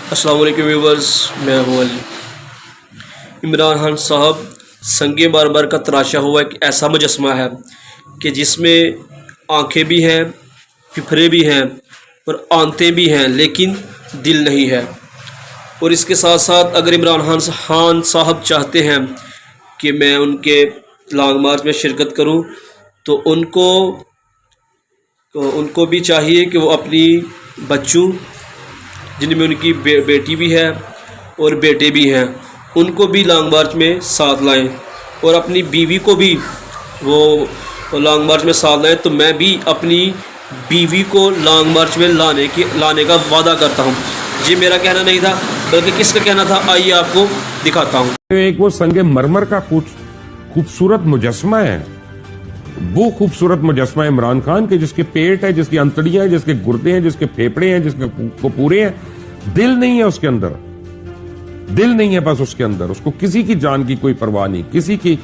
अस्सलाम वालेकुम व्यूवर्स, मैं हूं अली। इमरान खान साहब संगे मरमर का तराशा हुआ एक ऐसा मुजस्मा है कि जिसमें आंखें भी हैं, फिफरे भी हैं और आंतें भी हैं, लेकिन दिल नहीं है। और इसके साथ साथ अगर इमरान खान साहब चाहते हैं कि मैं उनके लॉन्ग मार्च में शिरकत करूं, तो उनको भी चाहिए कि वो अपनी बच्चों, जिनमें उनकी बेटी भी है और बेटे भी हैं, उनको भी लॉन्ग मार्च में साथ लाएं और अपनी बीवी को भी वो लॉन्ग मार्च में साथ लाएं। तो मैं भी अपनी बीवी को लॉन्ग मार्च में लाने का वादा करता हूं। ये मेरा कहना नहीं था, बल्कि किसका कहना था, आइए आपको दिखाता हूं। एक वो संगे मरमर का कुछ खूबसूरत मुजस्मा है, वो खूबसूरत मुजस्मा इमरान खान के, जिसके पेट है, जिसकी अंतड़ियां हैं, जिसके गुर्दे हैं, जिसके फेफड़े हैं, जिसके पूरे हैं, दिल नहीं है उसके अंदर। दिल नहीं है बस उसके अंदर। उसको किसी की जान की कोई परवाह नहीं, किसी की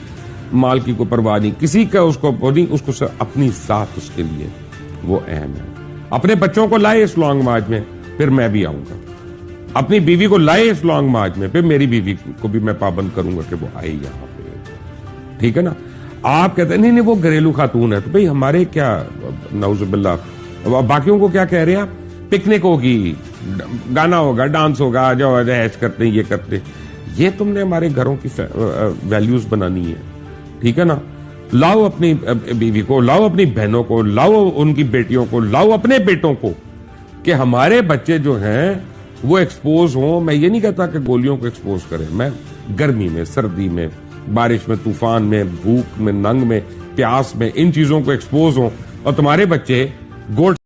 माल की कोई परवाह नहीं, किसी का उसको नहीं, उसको सिर्फ अपनी जात उसके लिए वो अहम है। अपने बच्चों को लाए इस लॉन्ग मार्च में, फिर मैं भी आऊंगा। अपनी बीवी को लाए इस लॉन्ग मार्च में, फिर मेरी बीवी को भी मैं पाबंद करूंगा कि वो आए यहाँ पे। ठीक है ना। आप कहते हैं नहीं नहीं वो घरेलू खातून है, तो भाई हमारे क्या, नौजुबिल्ला, बाकियों को क्या कह रहे हैं आप? पिकनिक होगी, गाना होगा, डांस होगा, आ जाओ ऐश करते हैं, ये करते हैं। ये तुमने हमारे घरों की वैल्यूज बनानी है। ठीक है ना। लाओ अपनी बीवी को, लाओ अपनी बहनों को, लाओ उनकी बेटियों को, लाओ अपने बेटों को, कि हमारे बच्चे जो हैं वो एक्सपोज हों। मैं ये नहीं कहता कि गोलियों को एक्सपोज करें, मैं गर्मी में, सर्दी में, बारिश में, तूफान में, भूख में, नंग में, प्यास में, इन चीजों को एक्सपोज हों और तुम्हारे बच्चे गोल्ड